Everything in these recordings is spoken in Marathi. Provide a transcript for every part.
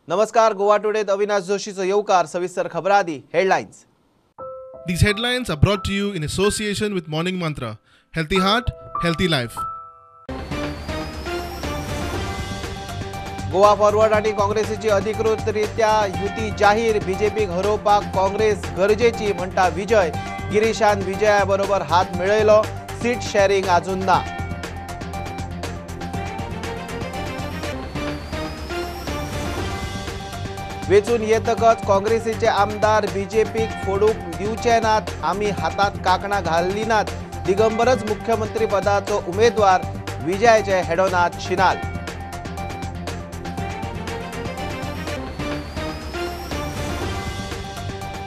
नमस्कार. गोवा टुडेत अविनाश जोशीचो येवकार. सविस्तर खबरादी headlines. These headlines are brought to you in association with Morning Mantra. Healthy heart, healthy life. Goa forward आणि काँग्रेसीची अधिकृतरित्या युती जाहीर. बीजेपीक हरोवपाक काँग्रेस गरजेची म्हणटा विजय. गिरीशान विजया बरोबर हात मिळयलो. सीट शेअरिंग अजून ना. वेचून येतकच काँग्रेसीचे आमदार बीजेपीक फोडूंक दिवचे नात. आमी हातात कांकणां घाल्ली नात. दिगंबरच मुख्यमंत्री पदाचो उमेदवार. विजयाचे हेडोनाथ शिनाल.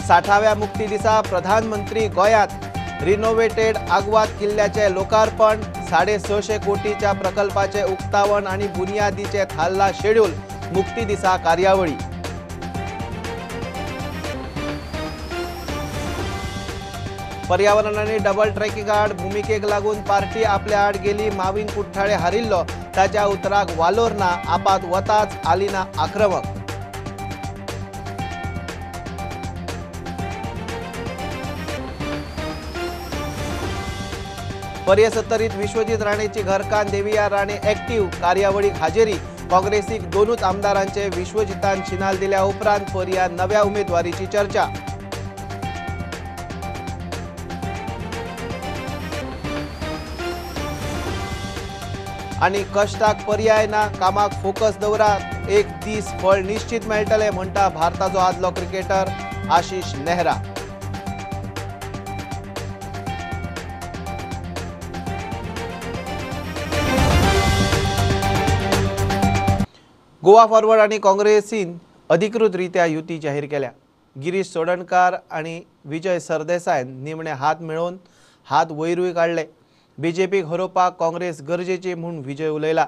साठाव्या मुक्ती दिसा प्रधानमंत्री गोंयांत. रिनोव्हेटेड आग्वाद किल्ल्याचे लोकार्पण. 650 कोटीच्या प्रकल्पाचे उक्तावण आणि बुनियादीचे थारला शेड्यूल. मुक्ती दिसा कार्यावळी. पर्यावरण आणि डबल ट्रॅकिंग आड भूमिकेक लागून पार्टी आपल्या आड गेली. माविन कुठ्ठाळे हारिल्लो. ताच्या उतराक वालोर ना. आपात वताच आलिना आक्रमक. पर्यसत्तरीत विश्वजित राणेची घरकान. देविया राणे ऍक्टिव्ह. कार्यावळीक हाजेरी. काँग्रेसीक दोनूच आमदारांचे विश्वजितान शिनाल दिल्या उपरांत पर्या नव्या उमेदवारीची चर्चा. आणि कष्टाक पर्याय ना. कामाक फोकस दवरात. एक दीस फळ निश्चित मेळटले म्हणटा भारताचो आदलो क्रिकेटर आशिष नेहरा. गोवा फॉरवर्ड आणि काँग्रेसीन अधिकृतरित्या युती जाहीर केल्या. गिरीश चोडणकार आणि विजय सरदेसायन निमणे हात मिळवून हात वयरूय काढले. बीजेपीक हरोवपाक काँग्रेस गरजेची म्हूण विजय उलयला.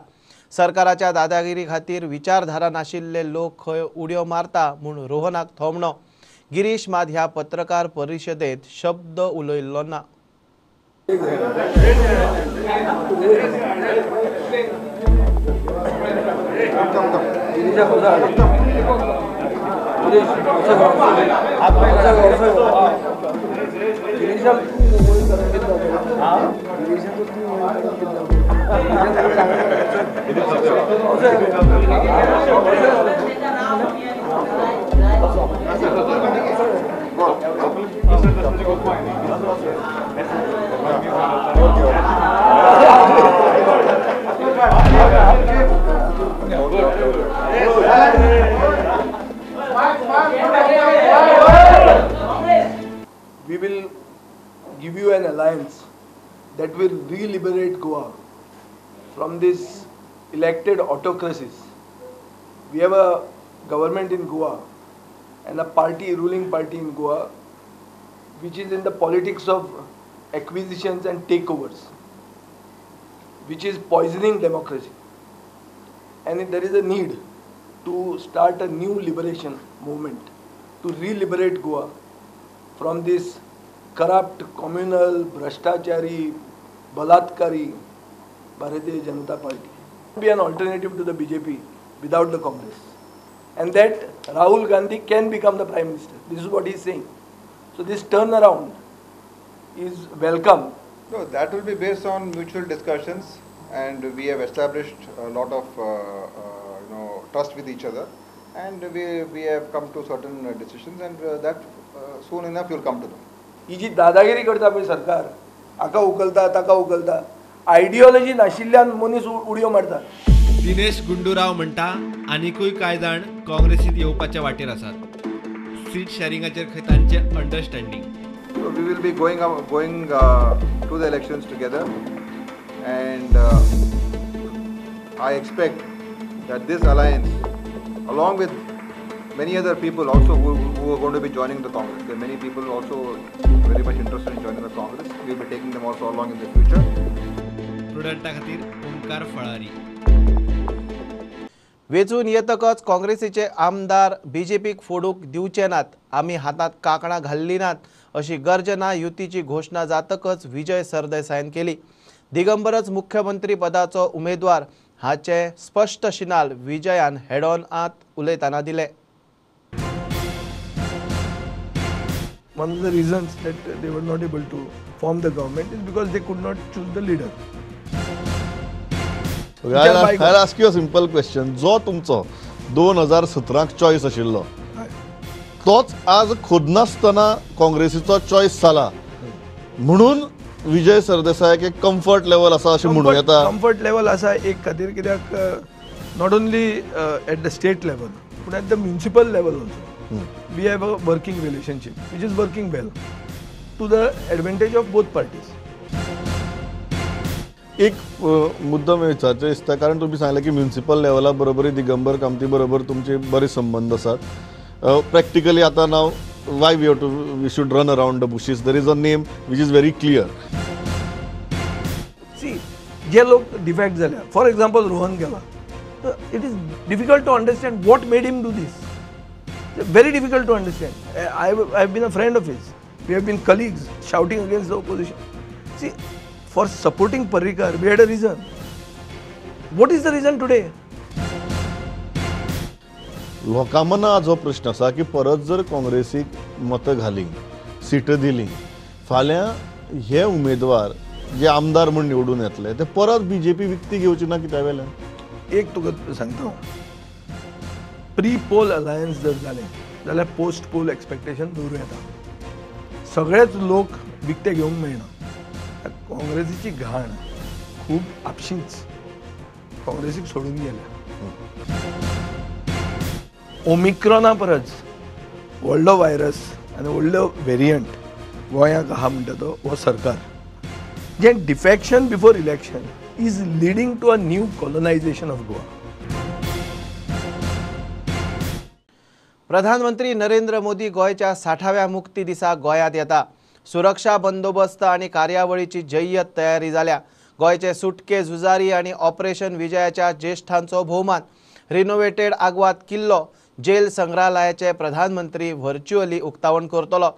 सरकाराच्या दादागिरी खातीर विचारधारा नाशिल्ले लोक खंय उडयो मारता म्हूण रोहनाक थोमणो. गिरीश मात ह्या पत्रकार परिशदेंत शब्द उलयल्लो ना. We will give you an alliance that will re-liberate Goa from these elected autocracies. We have a government in Goa and a party, ruling party in Goa, which is in the politics of acquisitions and takeovers, which is poisoning democracy. And there is a need to start a new liberation movement to re-liberate Goa from this corrupt, communal, Bhrashtachari, Balatkari Bharatiya Janata Party. Be an alternative to the BJP without the Congress. And that Rahul Gandhi can become the Prime Minister. This is what he is saying. So this turnaround is welcome. No, that will be based on mutual discussions, and we have established a lot of trust with each other, and we have come to certain decisions, and that soon enough will come to them. ही जी दादागिरी करता पळय सरकार, हाका उखलता ताका उखलता, आयडियोलॉजी नाशिल्ल्यान मनीस उडयो मारता. दिनेश गुंडूराव म्हणटा आनिकूय कांय जाण काँग्रेसीत येवपाच्या वाटेर आसात. सीट शेअरिंगाचेर खंय तांचे understanding. So we will be going to the elections together, and I expect that this alliance, along with many other people also who are going to be joining the Congress. There are many people also very much interested in joining the Congress. We will be taking them also along in the future. प्रुडंटा खातीर ओंकार फळारी. वेचून येतकच काँग्रेसीचे आमदार बीजेपीक फोडूंक दिवचे नात. आमी हातात कांकणां घाल्ली नात अशी गर्जना युतीची घोषणा जातकच विजय सरदेसायन केली. दिगंबरच मुख्यमंत्री पदाचो उमेदवार हाचे स्पष्ट शिनाल विजयान हेड ऑन आत उलयतना दिले. One of the reasons that they were not able to form the government is because they could not choose the leader. I'll ask you a simple question. जो तुमचो 2017 चॉईस आशिल्लो तोच आज खोदनासतना काँग्रेसीचो चॉईस जाला म्हणून विजय सरदेसायाक एक कम्फर्ट लेवल आसा अशें म्हणूं येता. Comfort level आसा एक खातीर कित्याक not only at the state level but at the municipal level also. We have a working relationship which is working well to the advantage of both parties. एक मुद्दा मी विचारचे दिसता कारण तुम्ही सांगले की म्युनिसिपल लेवला बरोबर दिगंबर कामती बरोबर तुमचे बरे संबंध आसात. प्रॅक्टिकली आता नाव why we should run around the bushes. There is a name which is very clear. See, जे लोक डिफेक्ट झाल्या, फॉर एक्झाम्पल रोहन गेला, it is difficult to understand what made him do this. Very difficult to understand. I've been a friend of his. We have been colleagues shouting against the opposition. See, for supporting Parrikar, we had a reason. What is the reason today? लोकां मनां जो प्रश्न आसा की परत जर काँग्रेसीक मतं घाली सीट दिली फाल्यां हे उमेदवार जे आमदार म्हूण निवडून येतले ते परत बीजेपी विकती घेवची ना कित्या वेल्यान. एक तुका सांगता प्री पोल अलायन्स जर जालें जाल्यार पोस्ट पोल एक्सपेक्टेशन दवरूं येता. सगळेच लोक विकते घेवंक मेळना. काँग्रेसीची घाण खूब आपशींच काँग्रेसीक सोडून गेल्या. ओमिक्रॉना परस व्हडलो व्हायरस आनी व्हडलो व्हेरियंट गोंयांक आहा म्हणटा तो हो सरकार. जे defection before election is leading to a new colonization of Goa. प्रधानमंत्री नरेंद्र मोदी गोंयच्या 60व्या मुक्ती दिसा गोंयांत येता. सुरक्षा बंदोबस्त आनी कार्यावळीची जय्यत तयारी जाल्या. गोंयचे सुटके झुजारी आनी ऑपरेशन विजयाच्या ज्येश्ठांचो भोवमान, रिनोवेटेड आग्वाद किल्लो, जेल संग्रहालयाचे प्रधानमंत्री व्हर्च्युअली उक्तावण करतलो.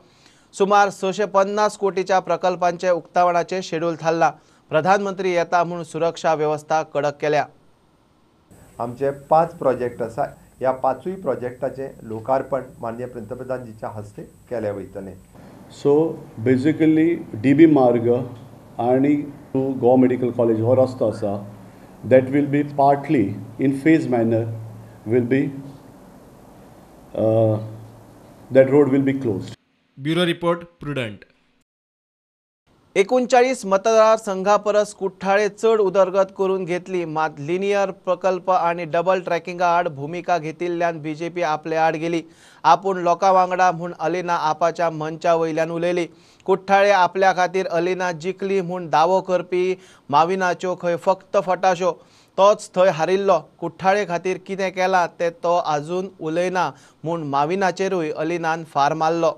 सुमार 650 कोटीच्या प्रकल्पांचे उक्तावणाचे शेड्यूल थारला. प्रधानमंत्री येता म्हणून सुरक्षा व्यवस्था कडक केल्या. आमचे 5 प्रोजेक्ट आसा. ह्या 5 प्रोजेक्टाचे लोकार्पण माननीय पंतप्रधानजीच्या हस्ते केले वयतले. सो बेसिकली DB मार्ग आणि टू गोवा मेडिकल कॉलेज हो रस्तो आसा that will be partly in phase manner will be that road will be closed. Bureau report Prudent. 39 मतदारसंघा परस कुठ्ठाळे चड उदरगत करून घेतली. मात लिनियर प्रकल्प आणि डबल ट्रॅकिंगा आड भूमिका घेतिल्ल्यान बीजेपी आपले आड गेली. आपूण लोकां वांगडा म्हूण अलिना आपाच्या मंचा वयल्यान उलयली. कुठ्ठाळे आपल्या खातीर अलिना जिखली म्हूण दावो करपी माविनाच्यो खंय फक्त फटाश्यो. तोच थंय हारिल्लो. कुठ्ठाळे खातीर कितें केलां तें तो आजून उलयना म्हूण माविनाचेरूय अलिनान फार मारलो.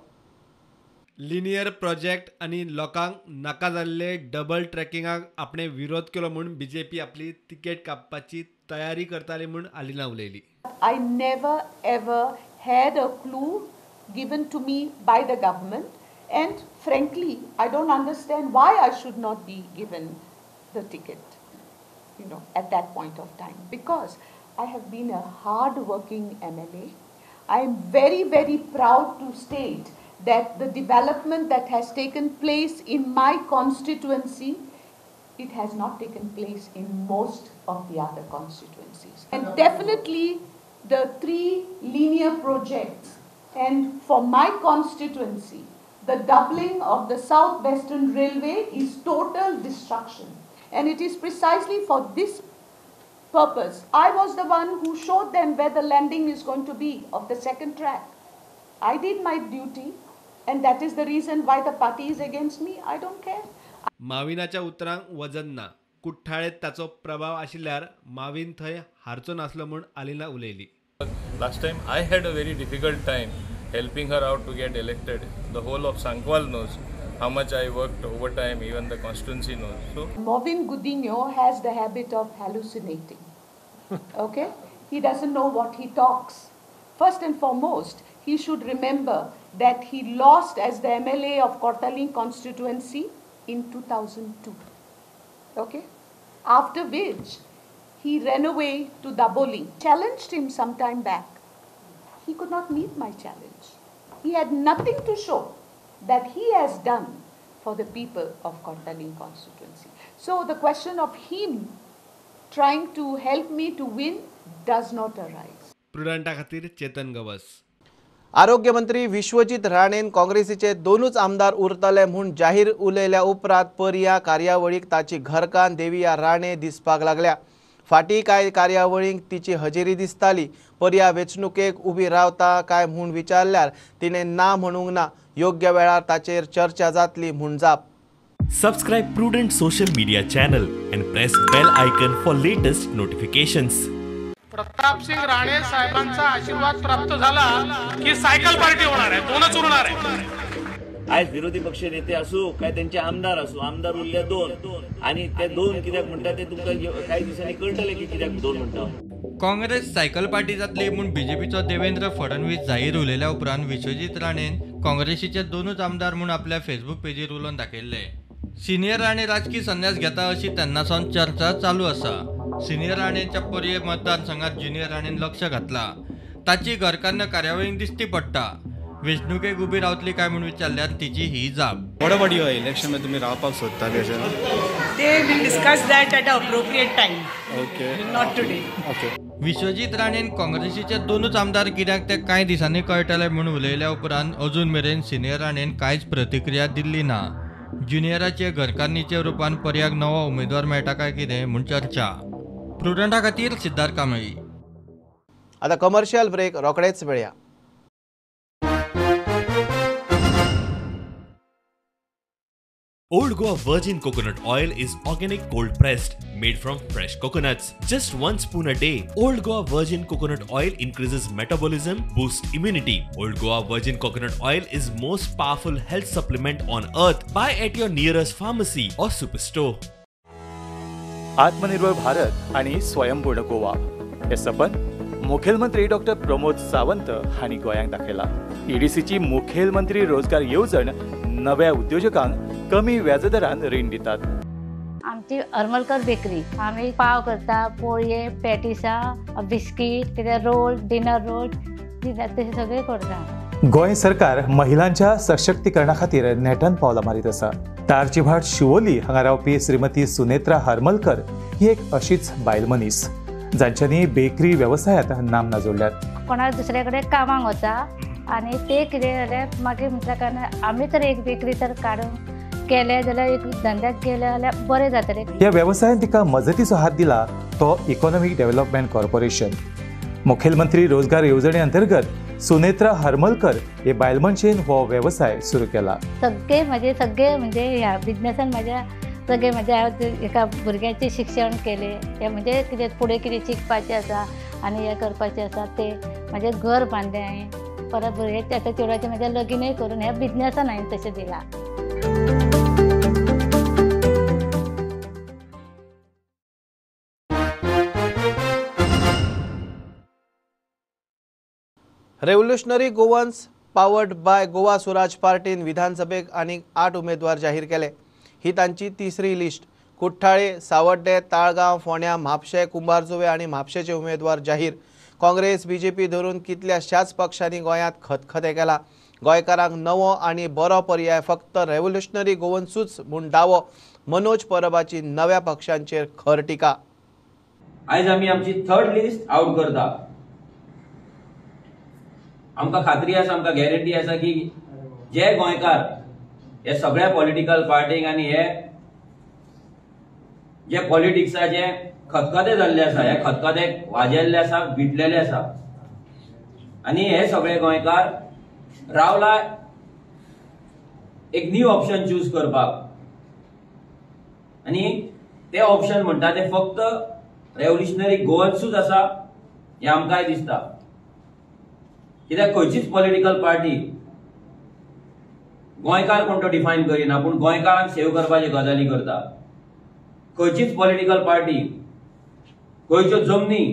लिनियर प्रोजेक्ट आणि लोकांक नाका जाल्ले डबल ट्रॅकिंगाक आपणे विरोध केलो म्हूण बीजेपी आपली तिकेट कापपाची तयारी करताली म्हूण अलिना उलयली. I never ever had a clue given to me by the government and frankly I don't understand why I should not be given the ticket. At that point of time, because I have been a hard-working MLA. I am very, very proud to state that the development that has taken place in my constituency, it has not taken place in most of the other constituencies. And definitely the 3 linear projects, and for my constituency, the doubling of the South Western Railway is total destruction. And it is precisely for this purpose. I was the one who showed them where the landing is going to be of the second track. I did my duty and that is the reason why the party is against me. I don't care. माविनाच्या उतरांक वजन ना. कुठ्ठाळेत ताचो प्रभाव आशिल्ल्यार माविन थंय हारचो नासलो म्हूण अलिना उलयली. Last time I had a very difficult time helping her out to get elected. The whole of Sankwal knows how much I worked overtime, even the constituency knows. So Movin Gudinho has the habit of hallucinating. Okay? He doesn't know what he talks. First and foremost, he should remember that he lost as the MLA of Kortaling constituency in 2002. Okay? After which, he ran away to Daboli. Challenged him some time back. He could not meet my challenge. He had nothing to show that he has done for the people of Kortaling constituency. So the question of him trying to help me to win does not arise. प्रुडंटा खातीर चेतन गवस. आरोग्य मंत्री विश्वजीत राणेन काँग्रेसीचे दोनूच आमदार उरतले म्हूण जाहीर उलयल्या उपरांत पर्या कार्यावळीक ताची घरकान्न देविया राणे दिसपाक लागल्या. फाटीं कांय कार्यावळींक तिची हजेरी दिसताली. पर्या वेंचणुकेक उबी रावता काय म्हूण विचारल्यार तिणें ना म्हणूंक ना. योग्य वेळार ताचेर चर्चा जातली म्हूण जाप. Subscribe Prudent social media channel and press bell icon for latest notifications. Pratap Singh Rane साहेबांचा आशीर्वाद प्राप्त झाला की सायकल पार्टी होणार आहे. दोनच उरणार आहे. आज विरोधी पक्ष नेते असो काय त्यांचे आमदार असो, आमदार उरले दोन आणि ते दोन कित्याक म्हणतात ते तुमकां काही दिवसांनी कळटले की कित्याक दोन म्हणटा. काँग्रेस सायकल पार्टी जातली म्हूण बीजेपीचो देवेंद्र फडणवीस जाहीर उलयल्या उपरांत विश्वजीत राणेन काँग्रेसीचे दोनूच आमदार म्हूण आपल्या फेसबुक पेजीर उलोवन दाखयल्ले. सिनियर राणे राजकीय संन्यास घेता अशी तेन्नासावन चर्चा चालू आसा. सिनियर राणेच्या पर्ये मतदारसंघात ज्युनियर राणेन लक्ष घातला. ताची घरकान्न कार्यावळींक दिश्टी पडटा. वेंचणुकेक उबी रावतली काय म्हूण विचारल्यार तिची ही जाप. व्हॉट अबाउट युअर इलेक्शन मध्ये तुम्ही रावपाक सोदताले अशें? They will discuss that at an appropriate time. Okay. Not today. Okay. Vishwajeet राणेन काँग्रेसीचे दोनूच आमदार कित्याक ते कांय दिसांनी कळटले म्हूण उलयल्या उपरांत अजून मेरेन सिनियर राणेन कांयच प्रतिक्रिया दिल्ली ना. ज्युनियराचे घरकान्नीचे रुपान पर्याक नवो उमेदवार मेळटा काय कितें म्हूण चर्चा. प्रुडंटा खातीर सिद्धार्थ कांबळी. आता कमर्शियल ब्रेक रोखडेच मेळया. Old Goa Virgin Coconut Oil is organic cold pressed, made from fresh coconuts. Just 1 spoon a day. Old Goa Virgin Coconut Oil increases metabolism, boosts immunity. Old Goa Virgin Coconut Oil is most powerful health supplement on earth. Buy at your nearest pharmacy or superstore. आत्मनिर्भर भारत आणि स्वयंपूर्ण गोवा हे सपन मुखेलमंत्री डॉक्टर प्रमोद सावंत हांणी गोंयांक दाखयला. ईडीसीची मुखेलमंत्री रोजगार येवजण नव्या उद्योजकांक कमी व्याजदरान रीण दितात. आमची हरमलकर बेकरी आम्ही पाव करता, पोळये, पॅटिसा, बिस्कीट, रोल, डिनर रोल ते सगळे करता. गोंय सरकार महिलांच्या सशक्तीकरणा खातीर नेटान पावलां मारीत आसा. तारची भाट शिवोली हांगा रावपी श्रीमती सुनेत्रा हरमलकर ही एक अशीच बायल मनीस जांच्यांनी बेकरी वेवसायांत नामना जोडल्यात. कोणाक दुसरे कडेन कामाक वता आनी ते कितें जाल्यार मागीर म्हणटा कारण आमी तर एक बेकरी तर काडून केले जाल्यार एक धंद्याक गेले जाल्यार बरें जातलें. ह्या वेवसायान तिका मजतीचो हात दिला तो इकॉनॉमिक डेव्हलपमेंट कॉर्पोरेशन. मुखेलमंत्री रोजगार येवजणे अंतर्गत सुनेत्रा हरमलकर हे बायल मनशेन हो वेवसाय सुरू केला. सगळे म्हणजे ह्या बिझनेसान म्हाज्या एका भुरग्याचें शिक्षण केलें. हे म्हणजे कितें फुडें कितें शिकपाचें आसा आनी हें करपाचें आसा तें म्हाजें घर बांदलें हांवें. परत भुरग्याचें आतां चेडवाचें म्हाजें लगीनय करून ह्या बिझनेसान हांवें तशें दिलां. Revolutionary Goans powered by Goa Swaraj पार्टीन विधानसभेक आनीक 8 उमेदवार जाहीर केले. ही तांची तिसरी लिस्ट. कुठ्ठाळे, सावड्डे, ताळगांव, फोंड्या, म्हापशें, कुंभारजुवे आनी म्हापशेचे उमेदवार जाहीर. काँग्रेस, बीजेपी धरून कितल्याशाच पक्षांनी गोंयांत खतखतें केला. गोंयकारांक नवो आनी बरो पर्याय फक्त रेव्होल्युशनरी गोवन्सूच म्हूण दावो. मनोज परबाची नव्या पक्षांचेर खर टिका. आयज आमी आमची 3rd लिस्ट आउट करता. आमकां खात्री आसा, आमकां गॅरंटी आसा की जे गोंयकार हे सगळ्या पॉलिटिकल पार्टीक आनी हे जे पॉलिटिक्साचे खतखते जाल्ले आसा, हे खतखतेक वाजेल्ले आसा, विटलेले आसा आनी हे सगळे गोंयकार रावला एक न्यू ऑप्शन चूज करपाक. आनी ते ऑप्शन म्हणटा ते फक्त रेव्होल्युशनरी गोवन्सूच आसा हे आमकांय दिसता. कित्याक खंयचीच पॉलिटिकल पार्टी गोंयकार कोण तो डिफायन करिना, पूण गोंयकारांक सेव करपाचे गजाली करता. खंयचीच पॉलिटिकल पार्टी गोंयच्यो जमनी,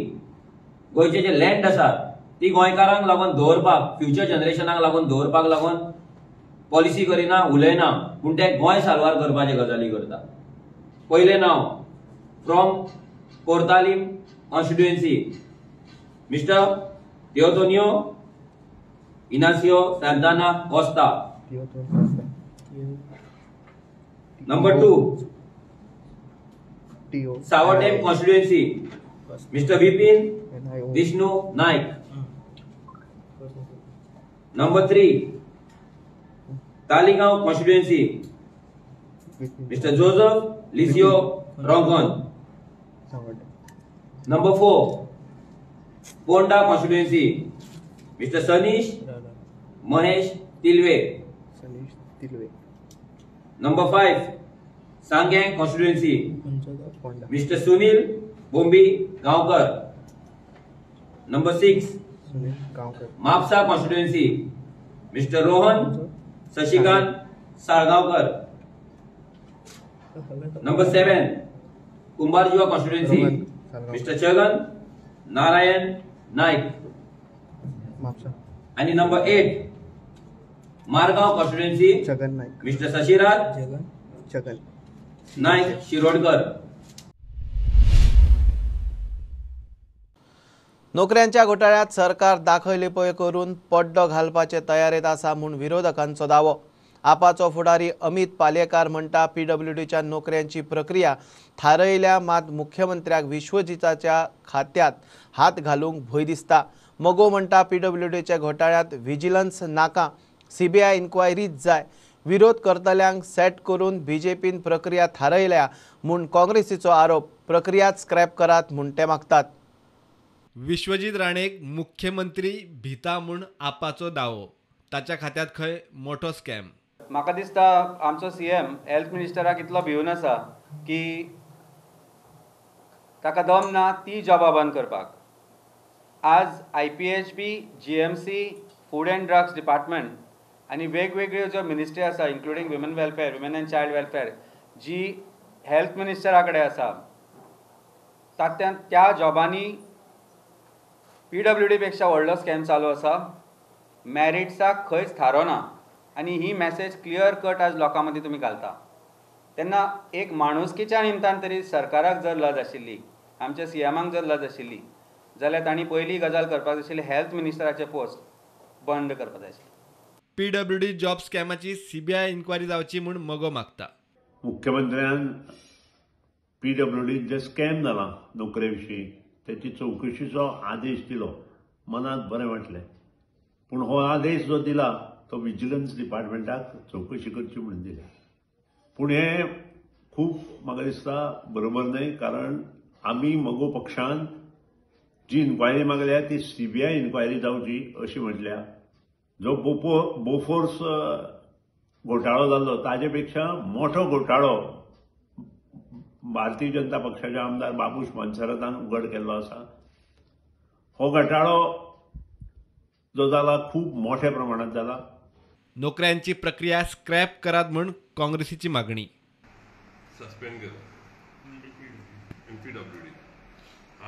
गोंयचे जे लँड आसात ती गोंयकारांक लागून दवरपाक, फ्युचर जनरेशनाक लागून दवरपाक लागून पॉलिसी करिना, उलयना, पूण ते गोंय साल्वार करपाचे गजाली करता. पयलें नांव from Cortalim constituency, Mr. Teotonio Inacio Sardana Costa. Number 2, Sawatem constituency, Mr. Vipin Vishnu Naik. Number 3, Taligaon constituency, Mr. Joseph Licio Rongon. Number 4, Ponda constituency, Mr. Sanish Mahesh Tilwe. Number 5, Sangyang constituency, Mr. Sunil Bombi Gaonkar. Number 6, Mapsa constituency, Mr. Rohan Sashikant Sargaonkar. Number 7, Kumbarjua constituency, Mr. Chagan Narayan Naik. And number 8, Margaon constituency, Mr. Sashiraj Naik Shirodkar. नोकऱ्यांच्या घोटाळ्यात सरकार दाखयलेपय करून पड्डो घालपाचे तयारेत आसा म्हूण विरोधकांचो दावो. आपाचो फुडारी अमित पालयेकार म्हणटा पीडब्ल्यूडीच्या नोकऱ्यांची प्रक्रिया थारयल्या, मात मुख्यमंत्र्याक विश्वजिताच्या खात्यात हात घालूंक भंय दिसता. मगो म्हणटा पीडब्ल्यूडीच्या घोटाळ्यात विजिलन्स नाका, सीबीआय इन्क्वायरीच जाय. विरोध करतल्यांक सेट करून बीजेपीन प्रक्रिया थारयल्या म्हूण काँग्रेसीचो आरोप. प्रक्रियाच स्क्रॅप करात म्हूण ते मागतात. विश्वजीत राणेक मुख्यमंत्री भिता म्हूण आपाचो दावो. ताच्या खात्यात खंय मोठो स्कॅम. म्हाका दिसता आमचो सीएम हेल्थ मिनिस्टराक इतलो भिवून आसा की ताका दम ना ती जॉबा बंद करपाक. आज IPHB, GMC, food and drugs department आनी वेगवेगळ्यो ज्यो मिनिस्ट्री आसा including women welfare, women and child welfare जी हेल्थ मिनिस्टरा कडेन आसा, तातूंत त्या जॉबांनी PWD पेक्षा व्हडलो स्कॅम चालू आसा. मॅरिट्साक खंयच थारो ना आनी ही मॅसेज क्लियर कट आज लोकां मदीं तुमी घालता. तेन्ना एक माणुसकीच्या निमतान तरी सरकाराक जर लज आशिल्ली, आमच्या सीएमाक जर लज आशिल्ली जाल्यार तांणी पयली गजाल करपाक जाय आशिल्ली हेल्थ मिनिस्टराचे पोस्ट बंद करपाक जाय आशिल्ले. पीडब्ल्यूडी जॉब स्कॅमाची सीबीआय इन्क्वायरी जावची म्हूण मगो मागता. मुख्यमंत्र्यान PWD जे स्कॅम जाला नोकरे विशीं त्याची चौकशीचो आदेश दिलो. मनात बरें वाटलें. पूण हो आदेश जो दिला तो विजिलन्स डिपार्टमेंटाक चौकशी करची म्हणून दिल्या. पूण हे खूब म्हाका दिसता बरोबर न्हय, कारण आमी मगो पक्षान जी इन्क्वायरी मागल्या ती सीबीआय इन्क्वायरी जावची अशी म्हटल्या. जो बोफोर्स घोटाळो जाल्लो ताजे पेक्षा मोठो घोटाळो भारतीय जनता पक्षाचे आमदार बाबूश मनसरतान उघड केल्लो आसा. हो घोटाळो जो जाला खूब मोठ्या प्रमाणात जाला. नोकऱ्यांची प्रक्रिया स्क्रॅप करात म्हूण काँग्रेसीची मागणी. सस्पेंड केलो PWD.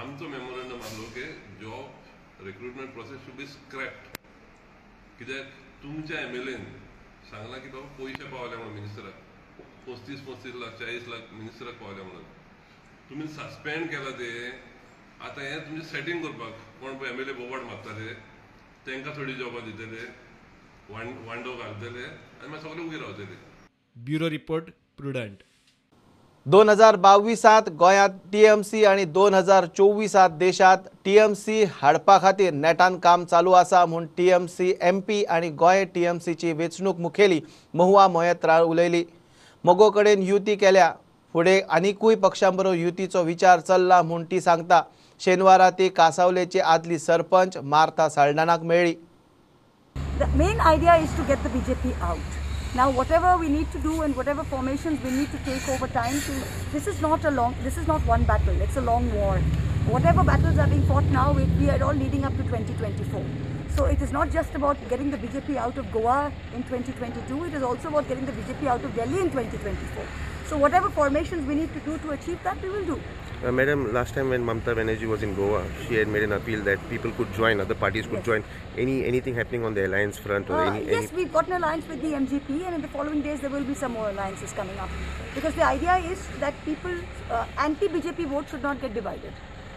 आमचो मेमोरंडम आसलो की job recruitment process should be scrapped. कित्याक तुमच्या MLAन सांगला की बाबा पयशे पावले म्हणून मिनिस्टराक 35 लाख 40 लाख मिनिस्टराक पावले म्हणून. तुम्ही सस्पेंड केला ते. आता हे तुमचे सेटिंग करपाक कोण पळय MLA बोवाड मागताले तांकां थोडी जॉबां दितले, वांडो घालतले आनी मागीर सगळे उगी रावतले. Bureau report prudent. 2022 गोंयांत TMC आनी 2024 देशात TMC हाडपा खातीर नेटान काम चालू आसा म्हूण TMC MP आनी गोंय TMCची वेंचणूक मुखेली महुआ मोयत्रा उलयली. मगो कडेन युती केल्या, फुडें आनीकूय पक्षां बरोबर युतीचो विचार चल्ला म्हूण ती सांगता. शेनवारा ती कासावलेची आदली सरपंच मार्था साल्डानाक मेळ्ळी. The main idea is to get the BJP out. Now, whatever we need to do and whatever formations we need to take over time, this is not one battle. It's a long war. Whatever battles are being fought now, we are all leading up to 2024. So it is not just about getting the BJP out of Goa in 2022. It is also about getting the BJP out of Delhi in 2024. So whatever formations we need to do to achieve that, we will do. Madam, last time when Mamata Banerjee was in Goa, she had made an appeal that people could join, other parties could join. Anything happening on the alliance front or Yes, we've got an alliance with the MGP, and in the following days there will be some more alliances coming up. Because the idea is that people, anti-BJP vote should not get divided.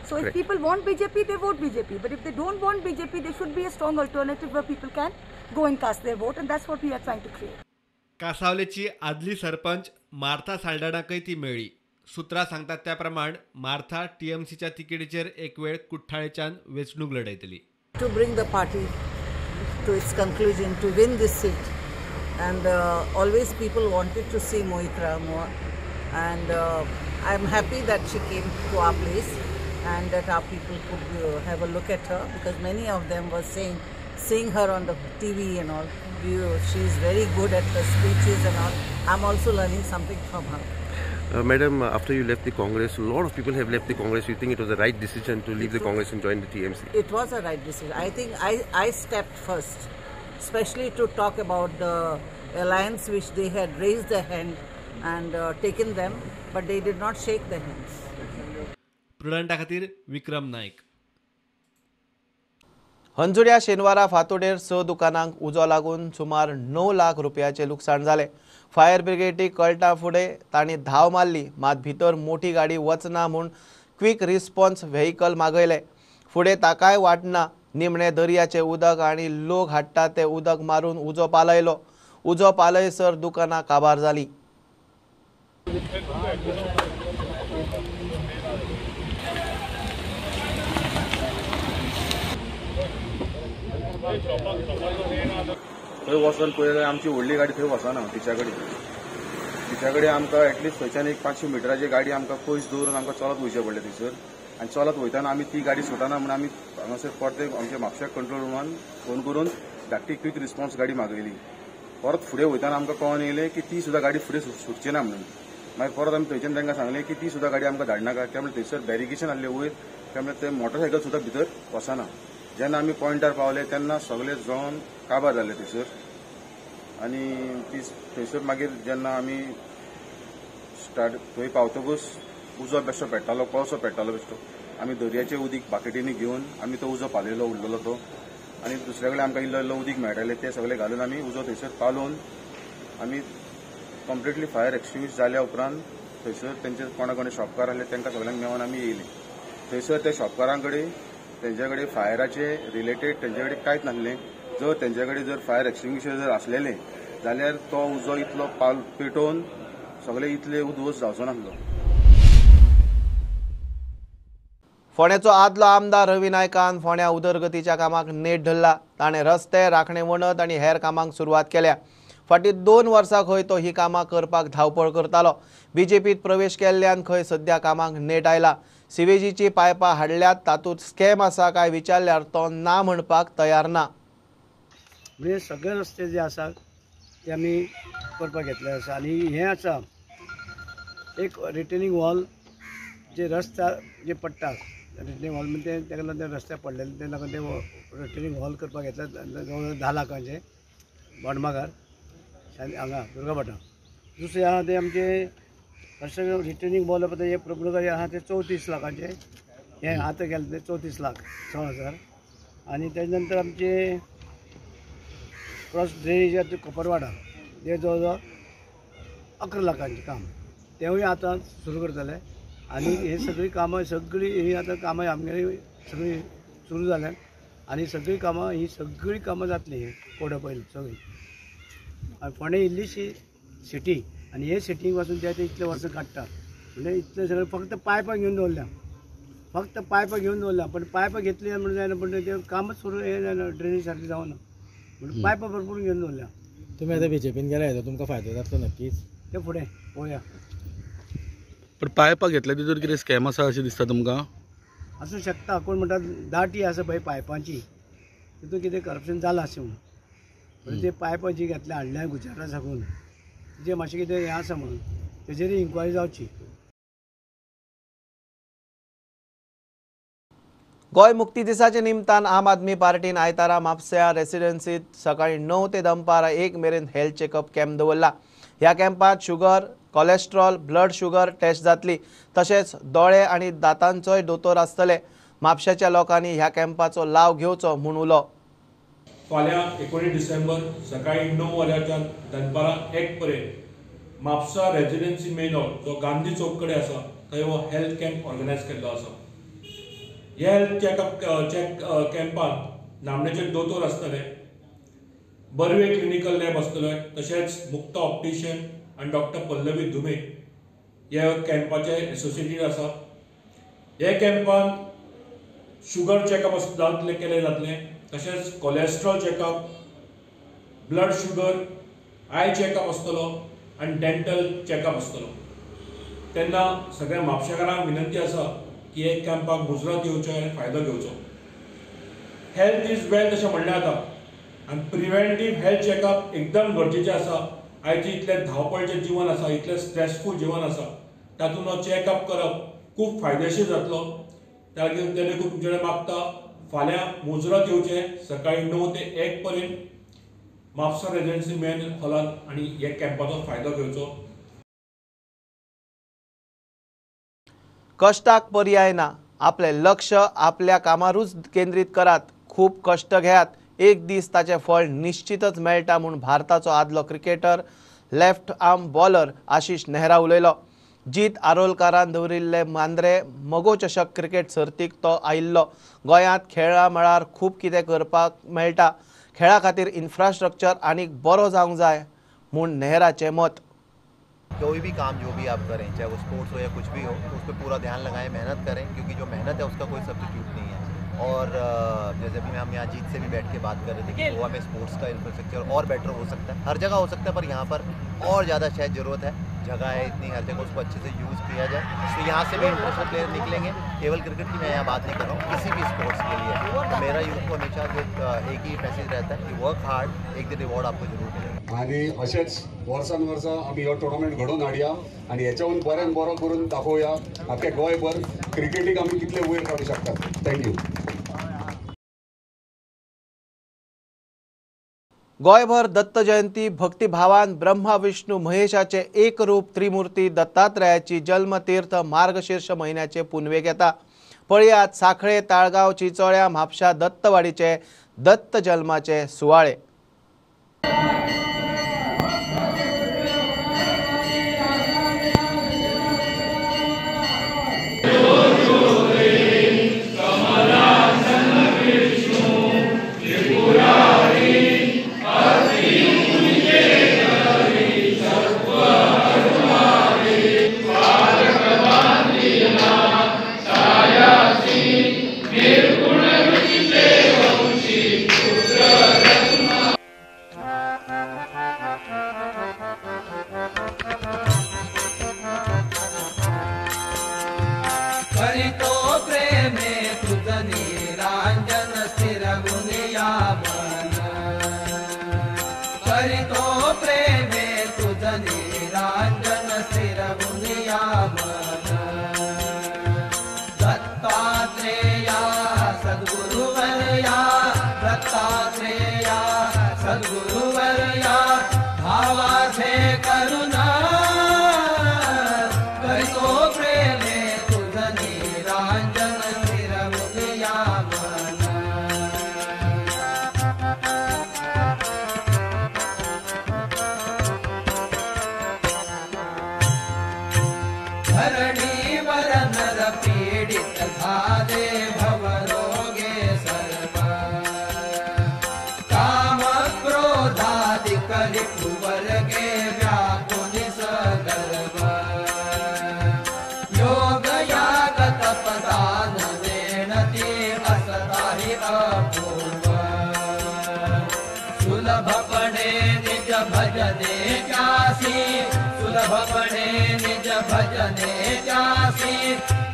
So if Correct. people want BJP, they vote BJP. But if they don't want BJP, there should be a strong alternative where people can go and cast their vote, and that's what we are trying to create. कासावलेची आदली सरपंच मार्था साल्डानाकय ती मेळ्ळी. सुत्रां सांगतात त्या प्रमाण मार्था TMCच्या तिकेटीचेर एक वेळ कुठ्ठाळेच्यान वेंचणूक लढयतली. To bring the party to its conclusion, to win this seat. And always people wanted to see Mohitra more. And I'm happy that she came to our place and that our people could have a look at her, because many of them were seeing her on the TV and all. She is very good at her speeches and all. I'm also learning something from her. Madam, after you left the Congress, a lot of people have left the Congress. You think it was the right decision to leave the Congress and join the TMC? It was a right decision. I think I stepped first, especially to talk about the alliance which they had raised their hand and taken them, but they did not shake their hands. प्रुडंटा खातीर विक्रम नायक. हंजुड्या शेनवारा फांतोडेर 6 दुकानांक उजो लागून सुमार 9 लाख रुपयाचे लुकसाण जाले. फायर ब्रिगेडीक कळटा फुडें तांणी धांव मारली, मात भितर मोठी गाडी वचना म्हूण क्विक रिस्पॉन्स व्हेकल मागयले. फुडें ताकाय वाटना. निमणे दर्याचे उदक आनी लोक हाडटा ते उदक मारून उजो पालयलो. उजो पालयसर दुकानां काबार जालीं. थंय वचून पळयल्यार आमची व्हडली गाडी थंय वचना. तिच्या कडेन आमकां एटलिस्ट थंयच्यान एक 500 मिटराची गाडी आमकां पयस दवरून आमकां चलत वयचें पडलें थंयसर. आनी चलत वयताना आमी ती गाडी सुटना म्हणून आमी हांगासर परते आमच्या म्हापशा कंट्रोल रुमान फोन करून धाकटी क्विक रिस्पॉन्स गाडी मागयली. परत फुडें वयताना आमकां कळोन येयलें की ती सुद्दां गाडी फुडें सुटची ना म्हणून. मागीर परत आमी थंयच्यान तांकां सांगलें की ती सुद्दां गाडी आमकां धाडनाका. त्या मुळे थंयसर बॅरिकेशन आहलें वयर, त्या मुळे ते मोटरसायकल सुद्दां भितर वचना. जेन्ना आमी पॉयंटार पावले तेन्ना सगळे जळोन काबार जाले थंयसर. आनी ती थंयसर मागीर जेन्ना आमी थंय पावतकूच उजो बेश्टो पेट्टालो, कोळसो पेट्टालो बेश्टो. आमी दर्याचें उदीक बाकेटींनी घेवन आमी तो उजो पालयलो उरलेलो तो. आनी दुसरे कडेन आमकां इल्लो इल्लो उदीक मेळटालें तें सगळें घालून आमी उजो थंयसर पालोवन आमी कंप्लिटली फायर एक्सटिंग्विश जाल्या उपरांत थंयसर तेंचे कोणा कोणे शॉपकार आहले तांकां सगळ्यांक मेळोन आमी येयले. थंयसर त्या शॉपकारां कडेन तेंचे कडेन फायराचे रिलेटेड तेंचे कडेन कांयच नासलें. जर तेंचे कडेन जर फायर एक्सटिंग्विशर जर आसलेलें जाल्यार तो उजो इतलो पेटोवन सगळे इतले उद्वस्त जावचो नासलो. फोंड्याचो आदलो आमदार रवी नायकान फोंड्या उदरगतीच्या कामाक नेट धरला. ताणें रस्ते, राखणे वणत आनी हेर कामांक सुरवात केल्या. फाटीं 2 वर्सां खंय तो ही कामां करपाक धांवपळ करतालो. बीजेपीत प्रवेश केल्ल्यान खंय सद्या कामाक नेट आयला. सिवेजीची पायपां हाडल्यात, तातूंत स्कॅम आसा काय विचारल्यार तो ना म्हणपाक तयार ना. म्हणजे सगळे रस्ते जे आसा ते आमी करपाक घेतले आसा. आनी हें आसा एक रिटेनिंग वॉल जे रस्त्यार जे पडटा, रिटेनिंग वॉल म्हणजे तेका लागून ते रस्त्यार पडलेले तेका लागून ते रिटेनिंग वॉल करपाक घेतले. जवळ 10 लाखांचे बोडमागार हांगा दुर्गाभटा. दुसरे आहा ते आमचे अशें रिटेनिंग वॉल पळय हे प्रॉब्लम आहा ते 34 लाखांचे. हे आतां गेले ते 34 लाख 6,000. आनी तेजे नंतर आमचे क्रॉस ड्रेनेज कोपरवाडा हे जवळ जवळ 11 लाखांचे काम तेवूय आतां सुरू करतले. आनी हे सगळीं कामां ही आतां कामां आमगेली सगळीं सुरू जाल्यात. आनी सगळीं कामां जातली हे कोडे पयलीं सगळीं. आनी फोंड्या इल्लीशी सिटी आनी हे सिटीक वचून ते इतले वर्सां काडटा म्हणजे इतले सगळे फक्त पायपां घेवन दवरल्या. पण पायपां घेतली म्हणून जायना. पण ते कामच सुरू हे जायना, ड्रेनेज सारकें जावना म्हणून पायपां भरपूर घेवन दवरल्या. तुम्ही आता बीजेपीन गेल्या येता तुमकां फायदो जातलो नक्कीच. ते फुडें पळोवया. पण पायपां घेतल्या तितूर कितें स्कॅम आसा अशें दिसता तुमकां? आसूं शकता. कोण म्हणटा दाटी आसा पळय पायपांची तितून कितें करप्शन जालां अशें म्हणून. पण ते पायपां जी घेतल्या हाडल्या गुजराता साकून जे मातशें कितें हें आसा म्हणून तेजेरूय इन्क्वायरी जावची. गोंय मुक्ती दिसाचे निमतान आम आदमी पार्टीन आयतारा म्हापसा रेसिडेन्सीत सकाळी 9 ते दनपार 1 मेरेन हेल्थ चेकअप कॅम्प दवरला. ह्या कॅम्पात sugar, cholesterol, blood sugar test जातली. तशेंच दोळे आनी दांतांचोय दोतोर आसतले. म्हापशाच्या लोकांनी ह्या कॅम्पाचो लाव घेवचो म्हूण उलो. फाल्यां 19 डिसेंबर सकाळी 9 वरांच्यान दनपारां 1 पर्यंत म्हापसा रेजिडेन्सी मेन हॉल जो गांधी चौक कडेन आसा थंय हो हेल्थ कॅम्प ऑर्गनायज केल्लो आसा. ह्या हेल्थ चेक कॅम्पात नामनेचे दोतोर आसतले, बर्वे क्लिनिकल लॅब आसतले, तशेंच मुक्ता ऑप्टिशियन आनी डॉक्टर पल्लवी दुमे ह्या कॅम्पाचे एसोसिएटेड आसा. ह्या कॅम्पान शुगर चेकअप केले जातले, तशेंच cholesterol checkup, blood sugar, I checkup आसतलो आनी डेंटल चेकअप आसतलो. तेन्ना सगळ्या म्हापशेकारांक विनंती आसा की हे कॅम्पाक मुजरत येवचें आनी फायदो घेवचो. हेल्थ इज वेल्थ अशें म्हणलें जाता आनी प्रिव्हेंटीव हेल्थ चेकअप एकदम गरजेचें आसा. आयचें इतलें धांवपळीचें जीवन आसा, इतलें स्ट्रेसफूल जीवन आसा, तातूंत हो चेकअप करप खूब फायदेशीर जातलो. देखून तुमचे कडेन मागता फाल्यां मुजरत येवचें सकाळी 9 ते 1 पर्यंत म्हापसा रेजिडेन्सी मेन हॉलांत आनी ह्या कॅम्पाचो फायदो घेवचो. कश्टाक पर्याय ना. आपले लक्ष आपल्या कामारूच केंद्रीत करात. खूब कश्ट घेयात. एक दीस ताचें फळ निश्चितच मेळटा म्हूण भारताचो आदलो cricketer left arm bowler Ashish Nehra उलयलो. जीत आरोलकारान दवरिल्ले मांद्रे मगो चषक क्रिकेट सर्तीक तो आयिल्लो. गोंयांत खेळा मळार खूब कितें करपाक मेळटा. खेळा खातीर इन्फ्रास्ट्रक्चर आनीक बरो जावंक जाय म्हूण नेहराचें मत. कोई भी काम जो भी आप करें, चाहे वो स्पोर्ट्स हो या कुछ भी हो, तो उस पर पूरा ध्यान लगाएं, मेहनत करें, क्योंकि जो मेहनत है उसका कोई सब्स्टिट्यूट नहीं है. और जैसे भी हम यहाँ जीत से भी बैठ के बात कर रहे थे कि गोवा में स्पोर्ट्स का इंफ्रास्ट्रक्चर और बेटर हो सकता है. हर जगह हो सकता है, पर यहाँ पर और ज़्यादा शायद ज़रूरत है. जगह है इतनी, हर जगह उसको अच्छे से यूज़ किया जाए. तो यहाँ से भी इंटरनेशनल प्लेयर निकलेंगे. केवल क्रिकेट की मैं यहाँ बात नहीं कर रहा हूँ, किसी भी स्पोर्ट्स के लिए. तो मेरा यूथ को हमेशा एक ही मैसेज रहता है कि वर्क हार्ड, एक दिन रिवॉर्ड आपको जरूर मिलेगा. आणि असेच वर्सान वर्सा आमी हो टुर्नामेंट घडोवन हाडया आनी हेच्याहून बऱ्यान बरो करून दाखोवया. आख्या गोंयभर क्रिकेटीक आमी कितले वयर काडूं शकतात. थँक्यू. गोंयभर दत्त जयंती भक्तिभावान ब्रह्मा विष्णू महेशाचे एक रूप त्रिमूर्ती दत्तात्रयाची जल्मतीर्थ मार्गशीर्ष म्हयन्याचे पुनवेक येता. पळयात साखळे, ताळगांव, चिंचोळ्या, म्हापशा दत्तवाडीचे दत्त जल्माचे सुवाळे.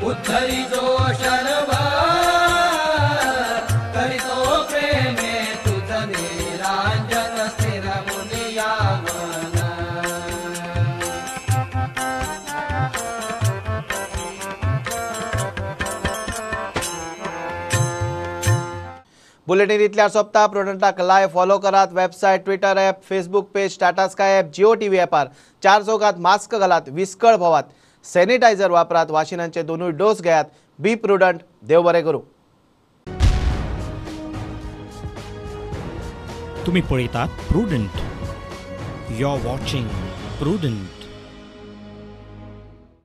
उद्धरी जो शर्व करितो प्रेमे तुझ निरांजन स्थिर मुनिया मन. बुलेटिन इतल्यार सोंपता. प्रोडंटाक लायव्ह फॉलो करात. Website, Twitter app, Facebook page, Tata Sky app, Jio TV ॲपार 4 चौकात मास्क घालात, विस्कळ भोवात, सॅनिटायझर वापरात, वाशिनांचे 2 डोस घेयात. बी प्रुडंट. देव बरें करूं. तुम्ही पळयतात Prudent. You are watching prudent.